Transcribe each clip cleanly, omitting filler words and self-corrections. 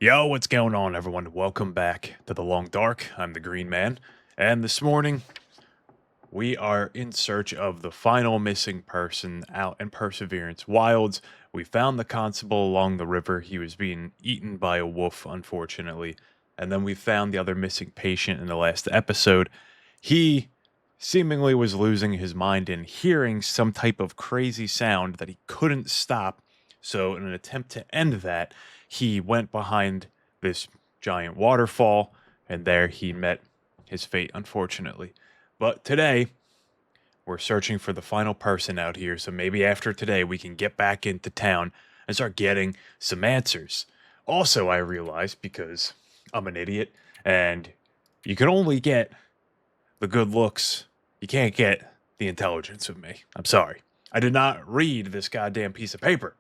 Yo, what's going on, everyone? Welcome back to The Long Dark. I'm the Green Man, and this morning we are in search of the final missing person out in Perseverance Wilds. We found the constable along the river. He was being eaten by a wolf, unfortunately. And then we found the other missing patient in the last episode. He seemingly was losing his mind and hearing some type of crazy sound that he couldn't stop. So, in an attempt to end that, he went behind this giant waterfall, and there he met his fate, unfortunately. But today, we're searching for the final person out here, so maybe after today we can get back into town and start getting some answers. Also, I realized, because I'm an idiot, and you can only get the good looks, you can't get the intelligence of me. I'm sorry. I did not read this goddamn piece of paper.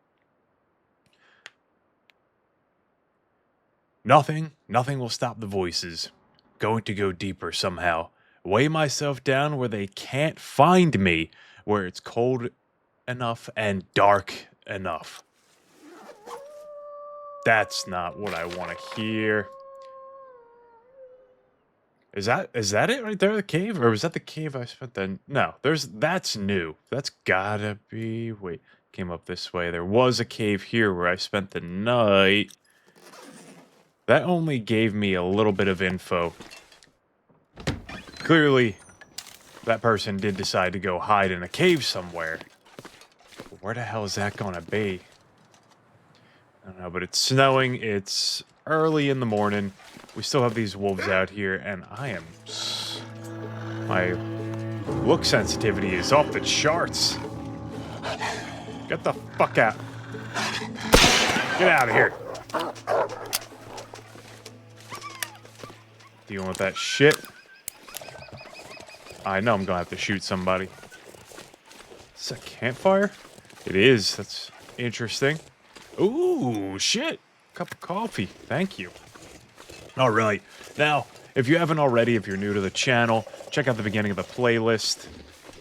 Nothing will stop the voices. Going to go deeper somehow. Weigh myself down where they can't find me, where it's cold enough and dark enough. That's not what I want to hear. Is that it right there, the cave? Or was that the cave I spent the... No, that's new. That's gotta be... Wait, came up this way. There was a cave here where I spent the night. That only gave me a little bit of info. Clearly, that person did decide to go hide in a cave somewhere. But where the hell is that gonna be? I don't know, but it's snowing. It's early in the morning. We still have these wolves out here, and my look sensitivity is off the charts. Get the fuck out. Get out of here. Dealing with that shit. I know I'm gonna have to shoot somebody. Is that a campfire? It is. That's interesting. Ooh, shit. Cup of coffee. Thank you. All right. Now, if you haven't already, if you're new to the channel, check out the beginning of the playlist.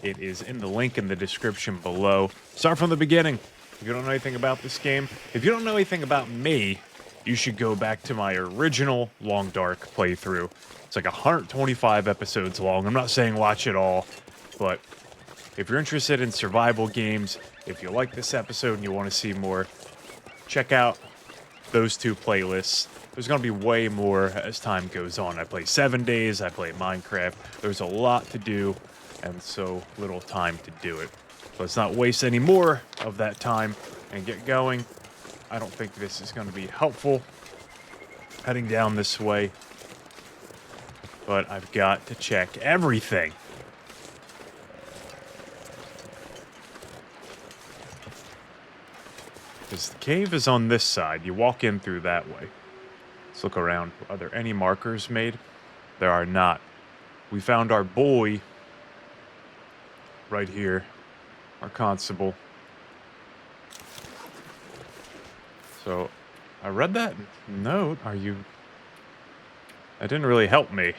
It is in the link in the description below. Start from the beginning. If you don't know anything about this game, if you don't know anything about me, you should go back to my original Long Dark playthrough. It's like 125 episodes long. I'm not saying watch it all, but if you're interested in survival games, if you like this episode and you want to see more, check out those two playlists. There's going to be way more as time goes on. I play 7 days, I play Minecraft. There's a lot to do and so little time to do it. Let's not waste any more of that time and get going. I don't think this is going to be helpful heading down this way, but I've got to check everything. Because the cave is on this side. You walk in through that way. Let's look around. Are there any markers made? There are not. We found our boy right here, our constable. So, I read that note. That didn't really help me.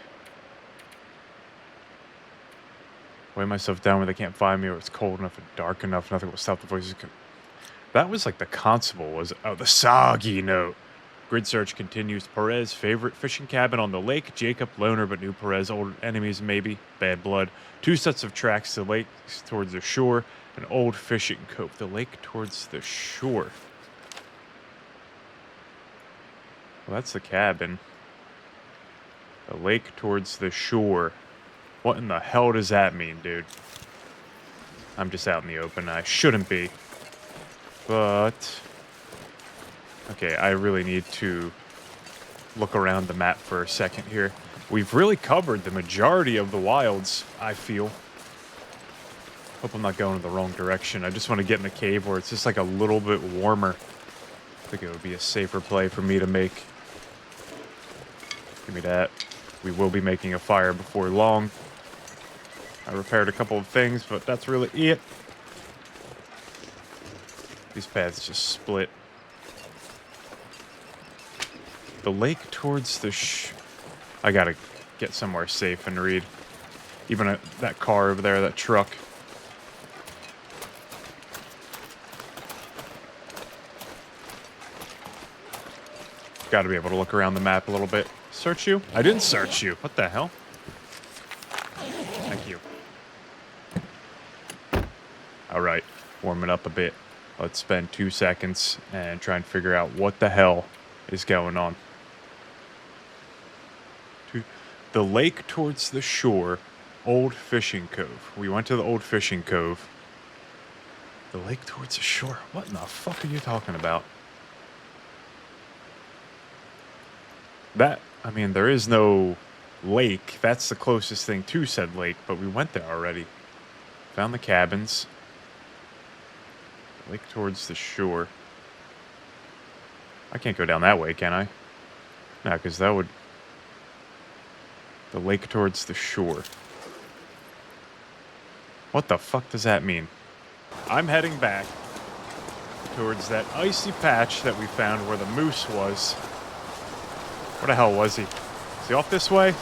Weigh myself down where they can't find me, or it's cold enough and dark enough. Nothing will stop the voices. That was like the constable was... Oh, the soggy note. Grid search continues. Perez, favorite fishing cabin on the lake. Jacob, loner but knew Perez. Old enemies, maybe. Bad blood. 2 sets of tracks. The lake towards the shore. An old fishing cove. The lake towards the shore. Well, that's the cabin. The lake towards the shore. What in the hell does that mean, dude? I'm just out in the open. I shouldn't be. But... okay, I really need to look around the map for a second here. We've really covered the majority of the wilds, I feel. Hope I'm not going in the wrong direction. I just want to get in the cave where it's just like a little bit warmer. I think it would be a safer play for me to make. Give me that. We will be making a fire before long. I repaired a couple of things, but that's really it. These paths just split. The lake towards the I gotta get somewhere safe and read. Even that car over there, that truck. Got to be able to look around the map a little bit. Search you? I didn't search you. What the hell? Thank you. All right, warming up a bit. Let's spend 2 seconds and try and figure out what the hell is going on. The lake towards the shore, Old Fishing Cove. We went to the Old Fishing Cove. The lake towards the shore. What in the fuck are you talking about? I mean, there is no lake. That's the closest thing to said lake, but we went there already. Found the cabins. Lake towards the shore. I can't go down that way, can I? No, because that would... The lake towards the shore. What the fuck does that mean? I'm heading back towards that icy patch that we found where the moose was. Where the hell was he? Is he off this way?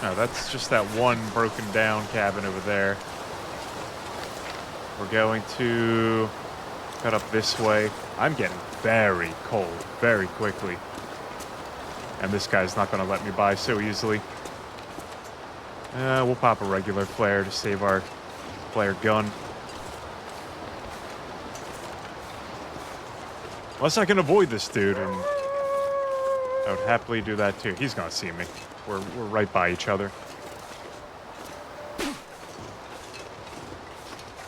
No, that's just that one broken down cabin over there. We're going to cut up this way. I'm getting very cold very quickly. And this guy's not going to let me by so easily. We'll pop a regular flare to save our flare gun. Unless I can avoid this dude, and I would happily do that too. He's gonna see me. We're right by each other.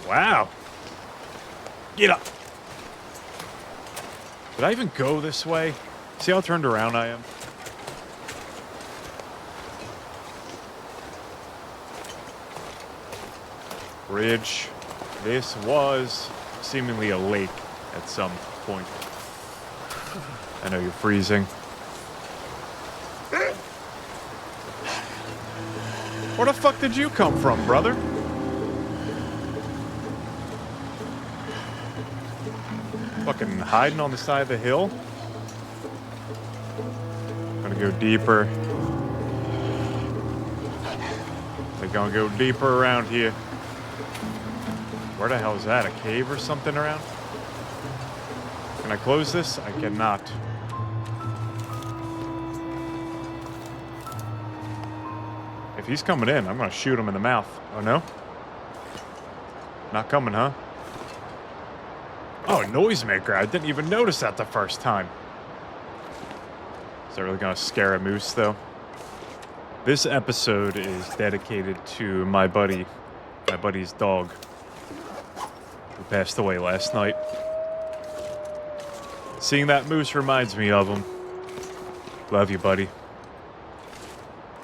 Wow. Get up. Did I even go this way? See how turned around I am? Bridge. This was seemingly a lake at some point. I know you're freezing. Where the fuck did you come from, brother? Fucking hiding on the side of the hill? Gonna go deeper. They're gonna go deeper around here. Where the hell is that? A cave or something around? Can I close this? I cannot. If he's coming in, I'm gonna shoot him in the mouth. Oh no? Not coming, huh? Oh, noisemaker. I didn't even notice that the first time. Is that really gonna scare a moose, though? This episode is dedicated to my buddy's dog, who passed away last night. Seeing that moose reminds me of him. Love you, buddy.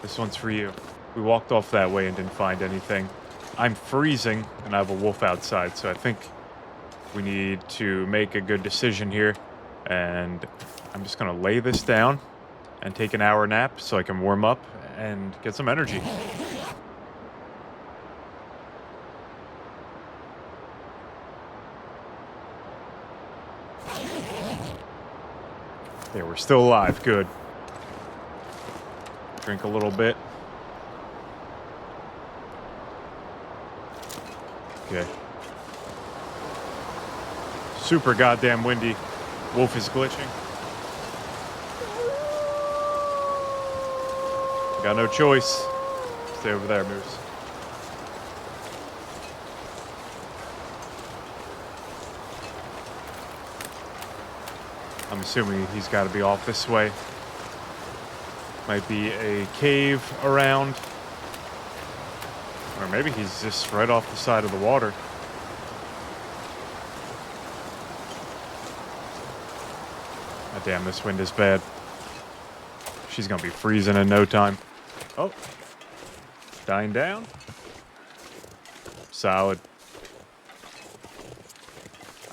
This one's for you. We walked off that way and didn't find anything. I'm freezing, and I have a wolf outside, so I think we need to make a good decision here. And I'm just going to lay this down and take an hour nap so I can warm up and get some energy. Okay, we're still alive. Good. Drink a little bit. Okay. Super goddamn windy. Wolf is glitching. Got no choice. Stay over there, Moose. I'm assuming he's got to be off this way. Might be a cave around. Or maybe he's just right off the side of the water. God damn, this wind is bad. She's gonna be freezing in no time. Oh. Dying down. Solid.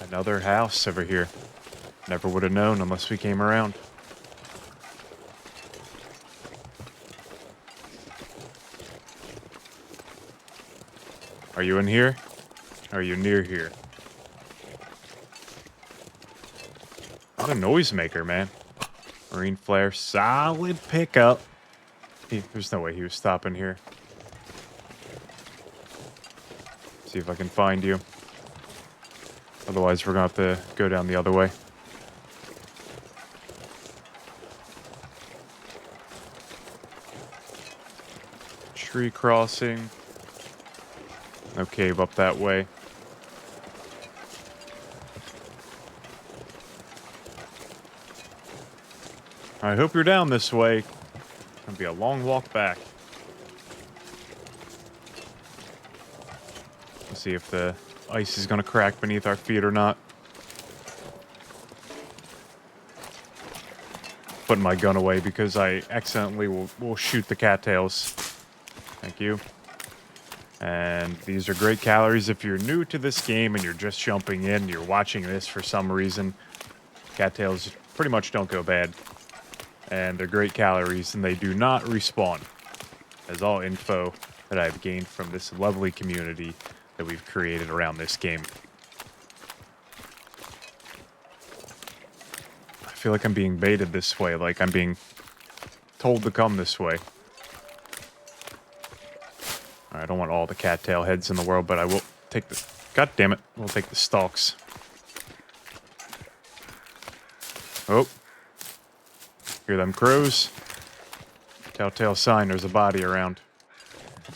Another house over here. Never would have known unless we came around. Are you in here? Are you near here? What a noisemaker, man. Marine flare, solid pickup. There's no way he was stopping here. See if I can find you. Otherwise, we're gonna have to go down the other way. Tree crossing. No cave up that way. I hope you're down this way. It's gonna be a long walk back. Let's see if the ice is gonna crack beneath our feet or not. Putting my gun away because I accidentally will shoot the cattails. Thank you. And these are great calories if you're new to this game and you're just jumping in, you're watching this for some reason. Cattails pretty much don't go bad. And they're great calories and they do not respawn. That's all info that I've gained from this lovely community that we've created around this game. I feel like I'm being baited this way, like I'm being told to come this way. I don't want all the cattail heads in the world, but I will take the... God damn it. We'll take the stalks. Oh. Hear them crows? Telltale sign there's a body around.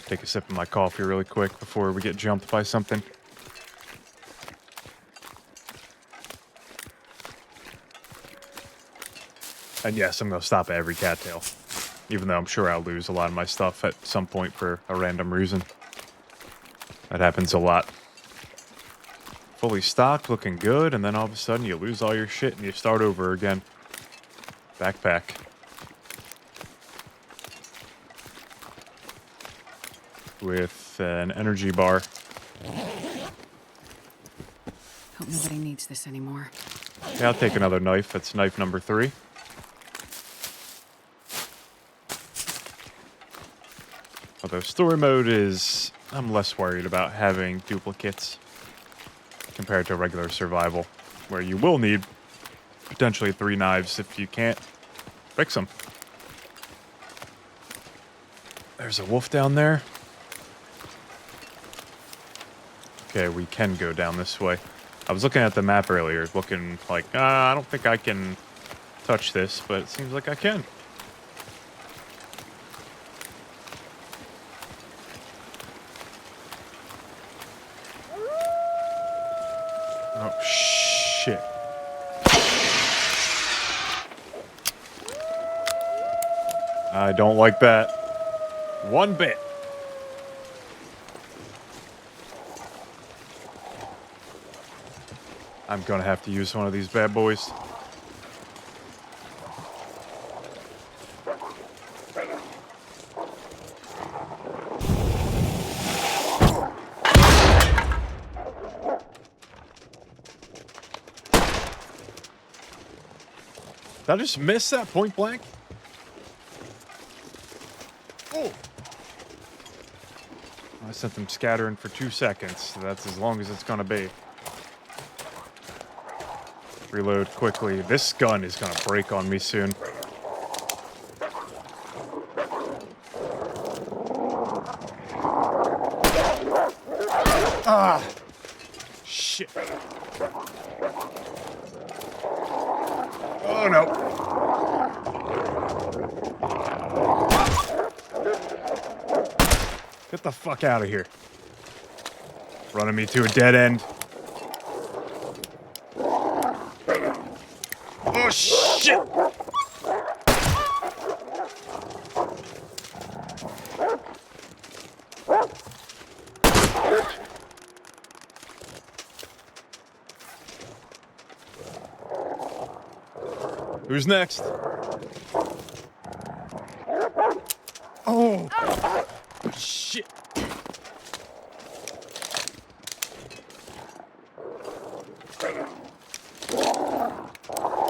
Take a sip of my coffee really quick before we get jumped by something. And yes, I'm going to stop at every cattail. Even though I'm sure I'll lose a lot of my stuff at some point for a random reason. That happens a lot. Fully stocked, looking good, and then all of a sudden you lose all your shit and you start over again. Backpack. With an energy bar. Hope nobody needs this anymore. Yeah, I'll take another knife. That's knife number 3. Although story mode is... I'm less worried about having duplicates compared to regular survival, where you will need potentially 3 knives if you can't fix them. There's a wolf down there. Okay, we can go down this way. I was looking at the map earlier, looking like, I don't think I can touch this, but it seems like I can. Oh, shit. I don't like that. One bit. I'm gonna have to use one of these bad boys. Did I just miss that point blank? Oh! I sent them scattering for 2 seconds. So that's as long as it's gonna be. Reload quickly. This gun is gonna break on me soon. Ah! Shit. Oh no. Get the fuck out of here. Running me to a dead end. Oh shit! Who's next? Oh! Shit!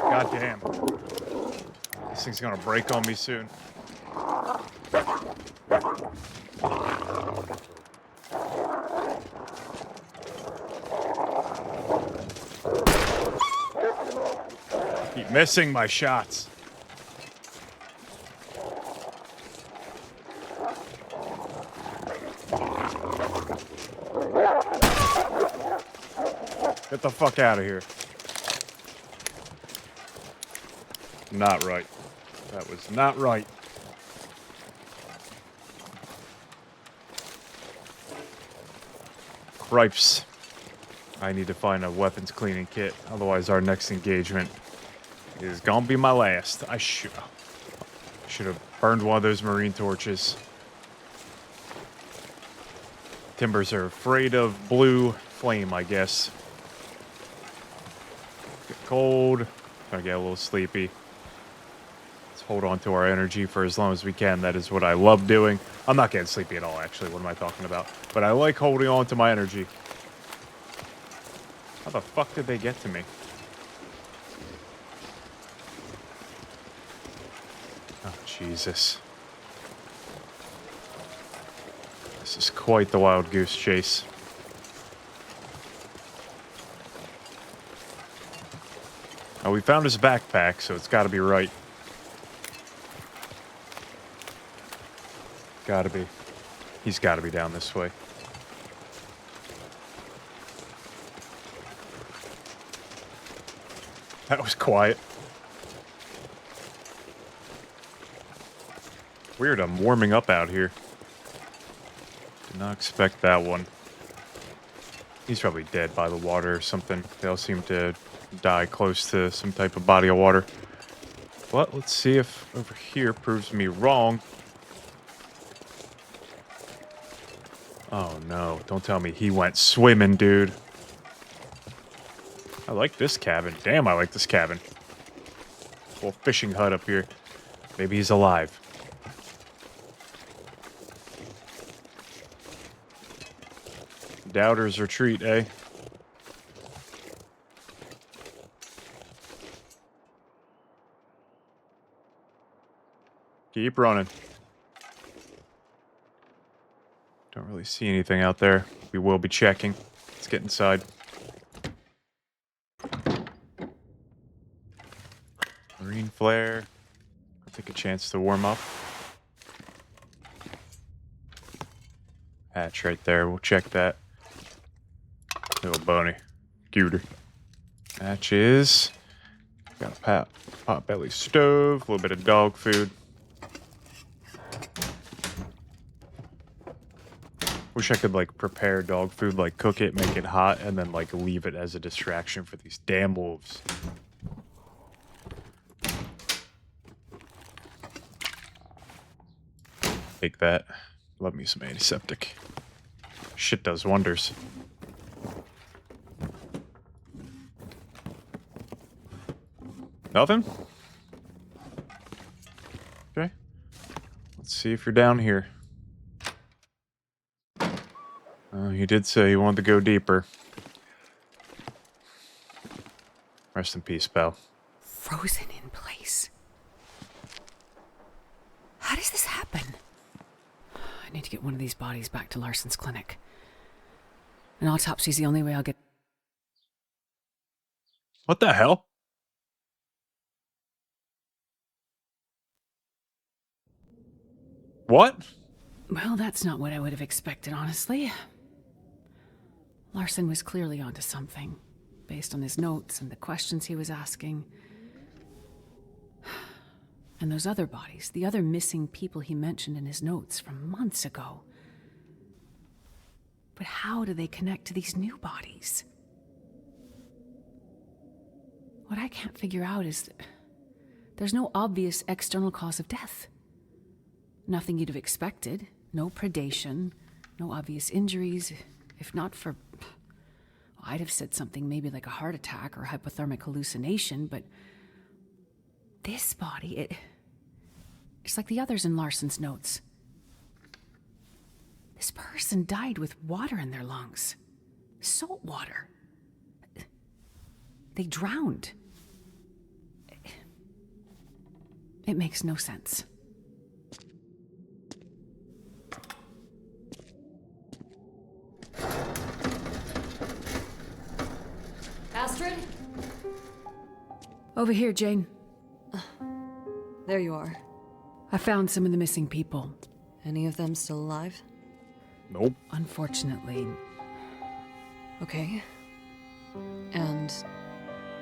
God damn. This thing's gonna break on me soon. Keep missing my shots. Get the fuck out of here. Not right. That was not right. Ripes. I need to find a weapons cleaning kit. Otherwise, our next engagement is gonna be my last. I should have burned one of those marine torches. Timbers are afraid of blue flame, I guess. Get cold. Gonna get a little sleepy. Let's hold on to our energy for as long as we can. That is what I love doing. I'm not getting sleepy at all, actually. What am I talking about? But I like holding on to my energy. How the fuck did they get to me? Oh, Jesus. This is quite the wild goose chase. Oh, we found his backpack, so it's gotta be right. Gotta be. He's gotta be down this way. That was quiet. Weird, I'm warming up out here. Did not expect that one. He's probably dead by the water or something. They all seem to die close to some type of body of water. But let's see if over here proves me wrong. Oh no, don't tell me he went swimming, dude. I like this cabin. Damn, I like this cabin. Little fishing hut up here. Maybe he's alive. Doubters retreat, eh? Keep running. Don't really see anything out there. We will be checking. Let's get inside. Marine flare. I'll take a chance to warm up. Hatch right there. We'll check that. Little bony. Cuter. Matches. Got a pot belly stove. A little bit of dog food. Wish I could, like, prepare dog food, like, cook it, make it hot, and then, like, leave it as a distraction for these damn wolves. Take that. Love me some antiseptic. Shit does wonders. Nothing? Okay. Let's see if you're down here. He did say he wanted to go deeper. Rest in peace, pal. Frozen in place. How does this happen? I need to get one of these bodies back to Larson's clinic. An autopsy's the only way I'll get... What the hell? What? Well, that's not what I would have expected, honestly. Larson was clearly onto something, based on his notes and the questions he was asking. And those other bodies, the other missing people he mentioned in his notes from months ago. But how do they connect to these new bodies? What I can't figure out is that there's no obvious external cause of death. Nothing you'd have expected. No predation, no obvious injuries. If not for... I'd have said something maybe like a heart attack or hypothermic hallucination, but... this body, it's like the others in Larson's notes. This person died with water in their lungs. Salt water. They drowned. It makes no sense. Astrid? Over here, Jane. There you are. I found some of the missing people. Any of them still alive? Nope. Unfortunately, Okay. And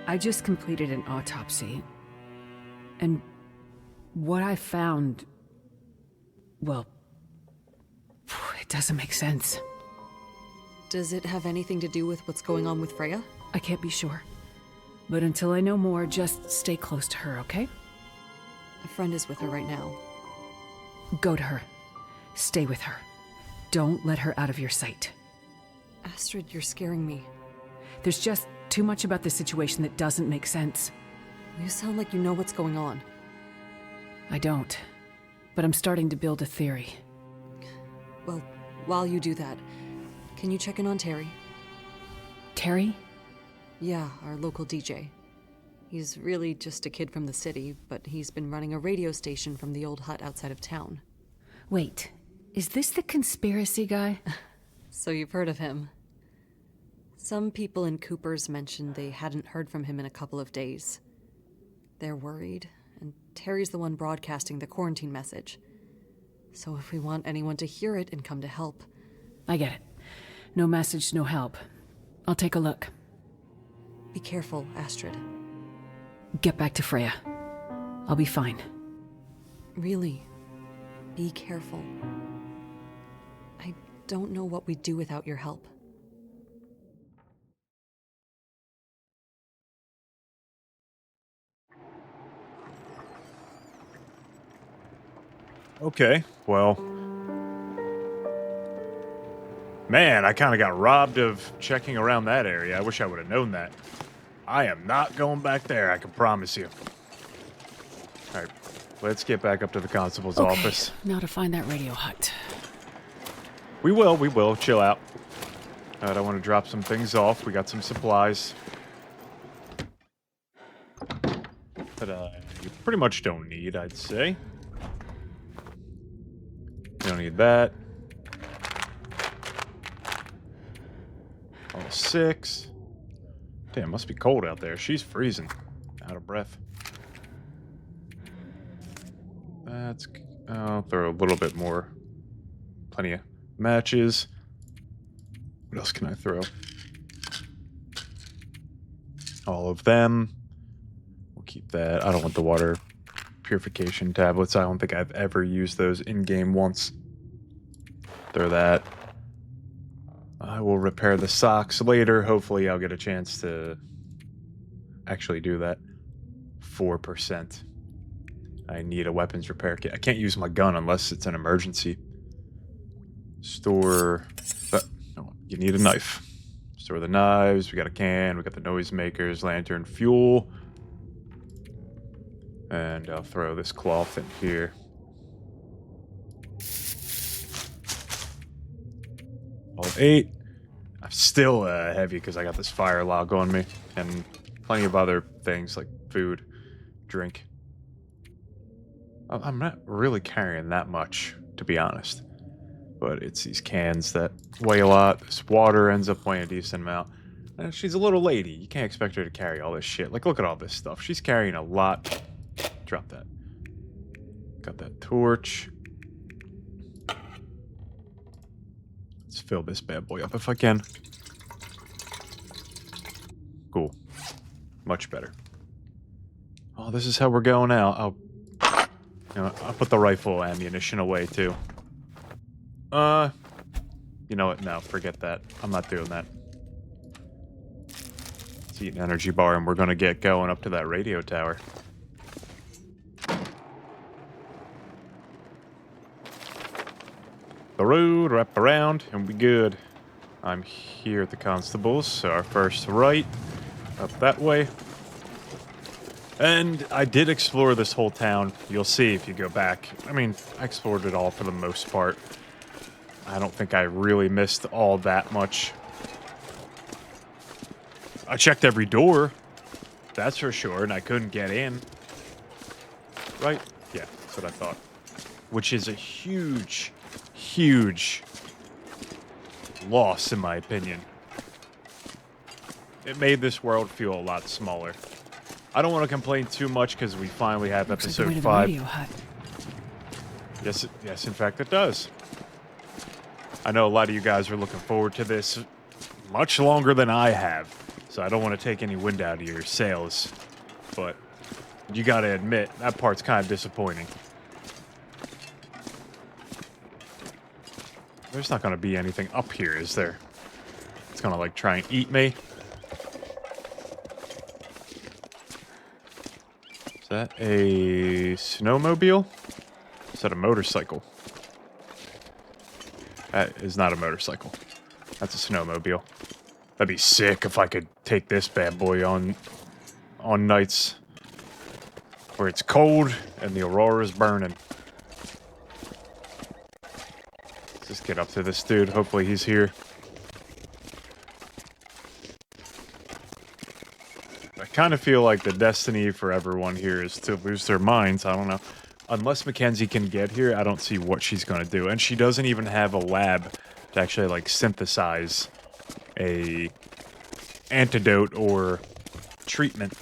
I just completed an autopsy. And what I found... well, it doesn't make sense. Does it have anything to do with what's going on with Freya? I can't be sure. But until I know more, just stay close to her, okay? A friend is with her right now. Go to her. Stay with her. Don't let her out of your sight. Astrid, you're scaring me. There's just too much about this situation that doesn't make sense. You sound like you know what's going on. I don't. But I'm starting to build a theory. Well, while you do that, can you check in on Terry? Terry? Yeah, our local DJ. He's really just a kid from the city, but he's been running a radio station from the old hut outside of town. Wait, is this the conspiracy guy? So you've heard of him. Some people in Cooper's mentioned they hadn't heard from him in a couple of days. They're worried, and Terry's the one broadcasting the quarantine message. So if we want anyone to hear it and come to help... I get it. No message, no help. I'll take a look. Be careful, Astrid. Get back to Freya. I'll be fine. Really, be careful. I don't know what we'd do without your help. Okay, well... Man, I kind of got robbed of checking around that area. I wish I would have known that. I am not going back there, I can promise you. Alright, let's get back up to the constable's office. Now to find that radio hut. We will. Chill out. I don't want to drop some things off. We got some supplies. But, you pretty much don't need, I'd say. You don't need that. All 6. Damn, must be cold out there. She's freezing. Out of breath. That's... I'll throw a little bit more. Plenty of matches. What else can I throw? All of them. We'll keep that. I don't want the water purification tablets. I don't think I've ever used those in-game once. Throw that. I will repair the socks later. Hopefully I'll get a chance to actually do that. 4%. I need a weapons repair kit. I can't use my gun unless it's an emergency. Store... no, you need a knife. Store the knives. We got a can. We got the noisemakers, lantern, fuel. And I'll throw this cloth in here. All 8. I'm still heavy because I got this fire log on me. And plenty of other things like food, drink. I'm not really carrying that much, to be honest. But it's these cans that weigh a lot. This water ends up weighing a decent amount. And she's a little lady. You can't expect her to carry all this shit. Like, look at all this stuff. She's carrying a lot. Drop that. Got that torch. Let's fill this bad boy up if I can. Cool. Much better. Oh, this is how we're going out. I'll put the rifle ammunition away, too. You know what? No, forget that. I'm not doing that. Let's eat an energy bar, and we're gonna get going up to that radio tower. The road, wrap around, and we good. I'm here at the constable's, so our first right, up that way. And I did explore this whole town. You'll see if you go back. I mean, I explored it all for the most part. I don't think I really missed all that much. I checked every door, that's for sure, and I couldn't get in. Right? Yeah, that's what I thought. Which is a huge, huge loss, in my opinion. It made this world feel a lot smaller. I don't want to complain too much because we finally have episode 5. Yes, in fact, it does. I know a lot of you guys are looking forward to this much longer than I have, so I don't want to take any wind out of your sails. But you got to admit, that part's kind of disappointing. There's not going to be anything up here, is there? It's gonna like try and eat me. Is that a snowmobile? Is that a motorcycle? That is not a motorcycle. That's a snowmobile. That'd be sick if I could take this bad boy on nights where it's cold and the aurora's burning. Let's just get up to this dude. Hopefully he's here. I kind of feel like the destiny for everyone here is to lose their minds. I don't know. Unless Mackenzie can get here, I don't see what she's going to do. And she doesn't even have a lab to actually, like, synthesize a antidote or treatment.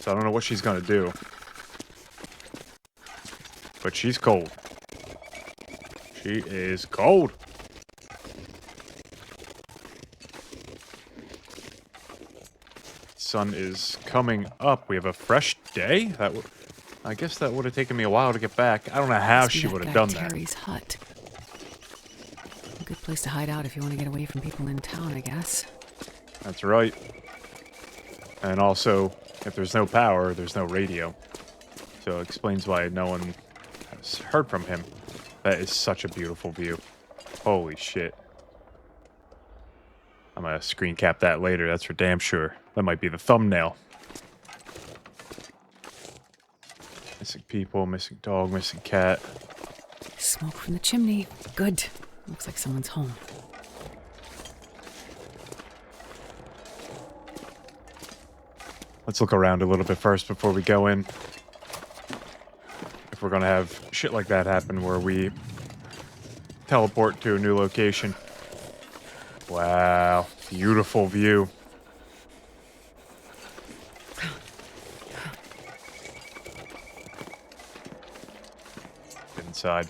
So I don't know what she's going to do. But she's cold. She is cold. Sun is coming up. We have a fresh day. I guess that would have taken me a while to get back. I don't know how she would have done that. Terry's hut. A good place to hide out if you want to get away from people in town, I guess. That's right. And also, if there's no power, there's no radio. So it explains why no one has heard from him. That is such a beautiful view. Holy shit. I'm gonna screen cap that later, that's for damn sure. That might be the thumbnail. Missing people, missing dog, missing cat. Smoke from the chimney. Good. Looks like someone's home. Let's look around a little bit first before we go in. If we're gonna have shit like that happen where we teleport to a new location. Wow, beautiful view. Get inside.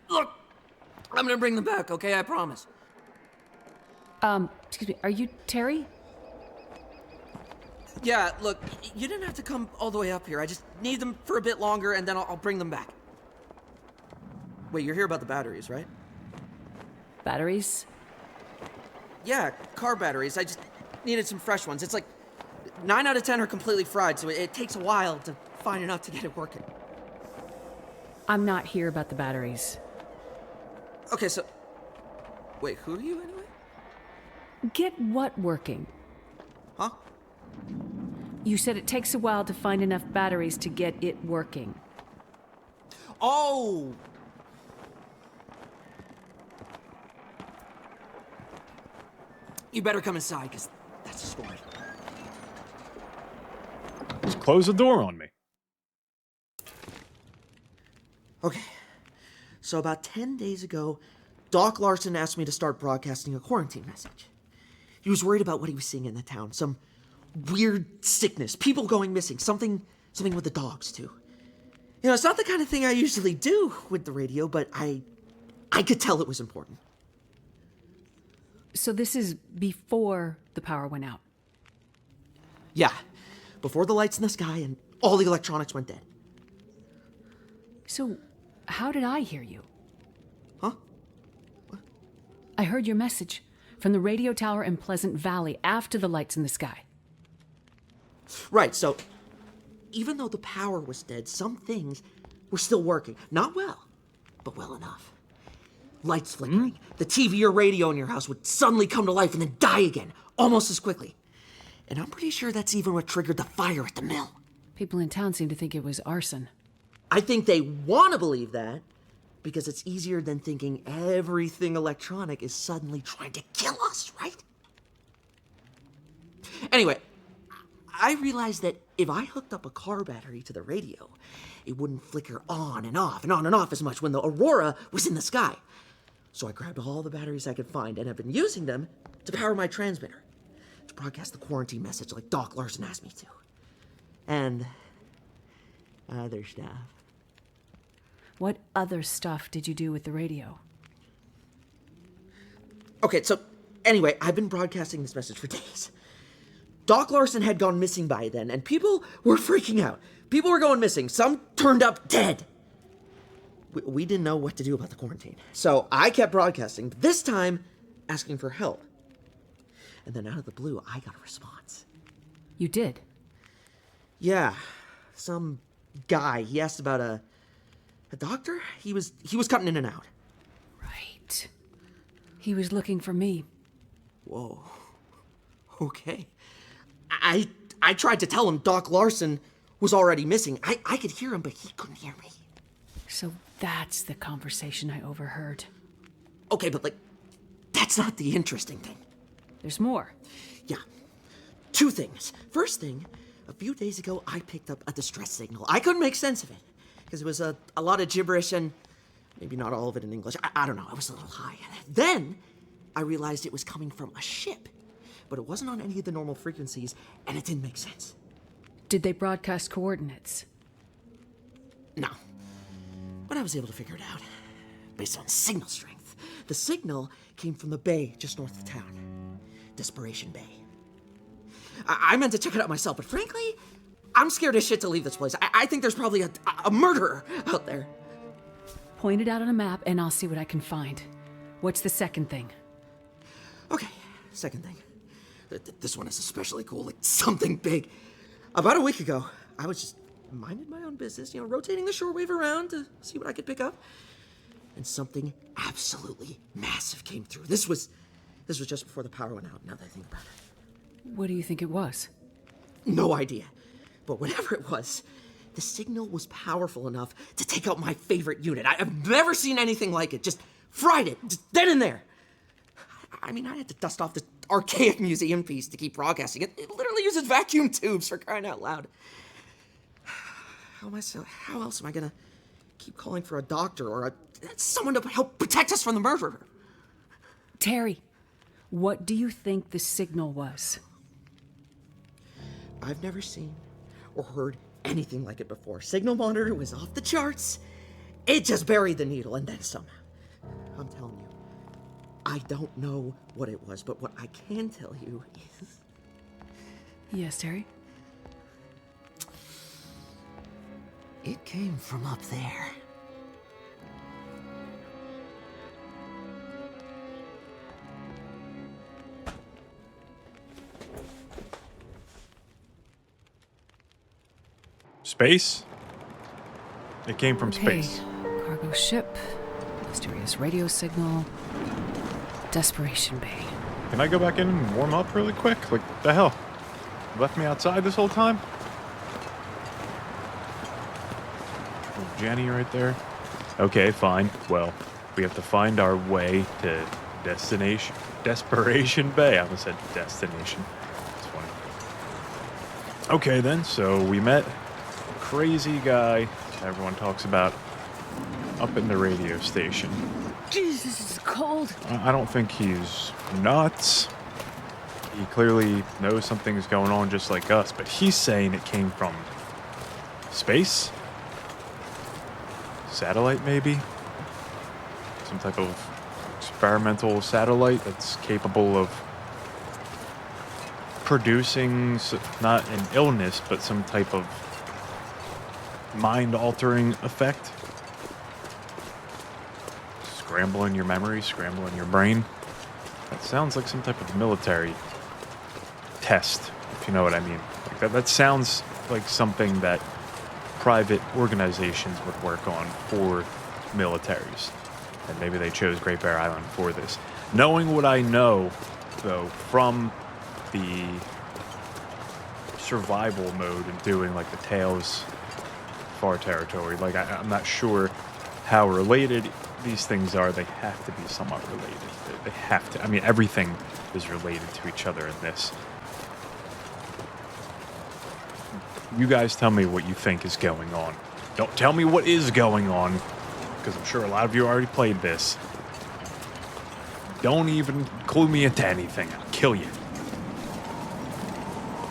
Look, I'm gonna bring them back, okay? I promise. Excuse me, are you Terry? Yeah, look, you didn't have to come all the way up here. I just need them for a bit longer, and then I'll bring them back. Wait, you're here about the batteries, right? Batteries? Yeah, car batteries. I just needed some fresh ones. It's like 9 out of 10 are completely fried, so it takes a while to find enough to get it working. I'm not here about the batteries. Okay, so... Wait, who are you anyway? Get what working? Huh? You said it takes a while to find enough batteries to get it working. Oh! You better come inside, because that's a story. Just close the door on me. Okay, so about 10 days ago, Doc Larson asked me to start broadcasting a quarantine message. He was worried about what he was seeing in the town, some weird sickness, people going missing, something with the dogs, too. You know, it's not the kind of thing I usually do with the radio, but I could tell it was important. So this is before the power went out? Yeah, before the lights in the sky and all the electronics went dead. So, how did I hear you? Huh? What? I heard your message from the radio tower in Pleasant Valley after the lights in the sky. Right, so even though the power was dead, some things were still working. Not well, but well enough. Lights flickering. The TV or radio in your house would suddenly come to life and then die again, almost as quickly. And I'm pretty sure that's even what triggered the fire at the mill. People in town seem to think it was arson. I think they want to believe that because it's easier than thinking everything electronic is suddenly trying to kill us, right? Anyway, I realized that if I hooked up a car battery to the radio, it wouldn't flicker on and off and on and off as much when the aurora was in the sky. So I grabbed all the batteries I could find and have been using them to power my transmitter, to broadcast the quarantine message like Doc Larson asked me to. And other stuff. What other stuff did you do with the radio? Okay, so anyway, I've been broadcasting this message for days. Doc Larson had gone missing by then, and people were freaking out. People were going missing. Some turned up dead. We didn't know what to do about the quarantine. So I kept broadcasting, but this time asking for help. And then out of the blue, I got a response. You did? Yeah, some guy. He asked about a doctor? He was cutting in and out. Right. He was looking for me. Whoa. Okay. I tried to tell him Doc Larson was already missing. I could hear him, but he couldn't hear me. So that's the conversation I overheard. Okay, but that's not the interesting thing. There's more. Yeah. 2 things. First thing, a few days ago, I picked up a distress signal. I couldn't make sense of it, because it was a lot of gibberish and maybe not all of it in English. I don't know, it was a little high. Then, I realized it was coming from a ship, but it wasn't on any of the normal frequencies, and it didn't make sense. Did they broadcast coordinates? No. But I was able to figure it out, based on signal strength. The signal came from the bay just north of town. Desperation Bay. I meant to check it out myself, but frankly, I'm scared as shit to leave this place. I think there's probably a murderer out there. Point it out on a map and I'll see what I can find. What's the second thing? Okay, second thing. This one is especially cool, something big. About a week ago, I was just minding my own business, rotating the shortwave around to see what I could pick up. And something absolutely massive came through. This was just before the power went out, now that I think about it. What do you think it was? No idea. But whatever it was, the signal was powerful enough to take out my favorite unit. I've never seen anything like it. Just fried it, just then and there. I mean, I had to dust off this archaic museum piece to keep broadcasting. It literally uses vacuum tubes, for crying out loud. How else am I gonna keep calling for a doctor or someone to help protect us from the murderer? Terry, what do you think the signal was? I've never seen or heard anything like it before. Signal monitor was off the charts. It just buried the needle, and then some. I'm telling you, I don't know what it was, but what I can tell you is... Yes, Terry? It came from up there. Space? It came from Okay. space. Cargo ship, mysterious radio signal, Desperation Bay. Can I go back in and warm up really quick? Like, the hell? You left me outside this whole time? Oh, Jenny right there. Okay, fine. Well, we have to find our way to Desperation Bay. I almost said destination. That's funny. Okay then, so we met a crazy guy everyone talks about up in the radio station. Jesus, it's cold. I don't think he's nuts. He clearly knows something's going on just like us, but he's saying it came from space? Satellite, maybe? Some type of experimental satellite that's capable of producing not an illness, but some type of mind-altering effect. Scrambling your memory, scrambling your brain. That sounds like some type of military test, if you know what I mean. Like that sounds like something that private organizations would work on for militaries. And maybe they chose Great Bear Island for this. Knowing what I know, though, from the survival mode and doing like the Tales Far territory, like I'm not sure how related these things are. They have to be somewhat related. They have to. I mean, everything is related to each other in this. You guys tell me what you think is going on. Don't tell me what is going on, because I'm sure a lot of you already played this. Don't even clue me into anything. I'll kill you.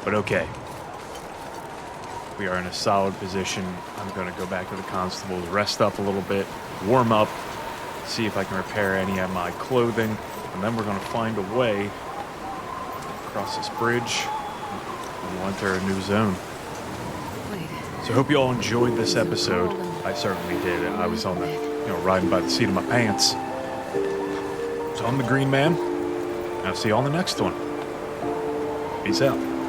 But okay. We are in a solid position. I'm going to go back to the constables, rest up a little bit, warm up, see if I can repair any of my clothing, and then we're going to find a way across this bridge, and we'll enter a new zone. Wait. So I hope you all enjoyed this episode. I certainly did. I was on the, riding by the seat of my pants. So I'm the Green Man. I'll see you on the next one. Peace out.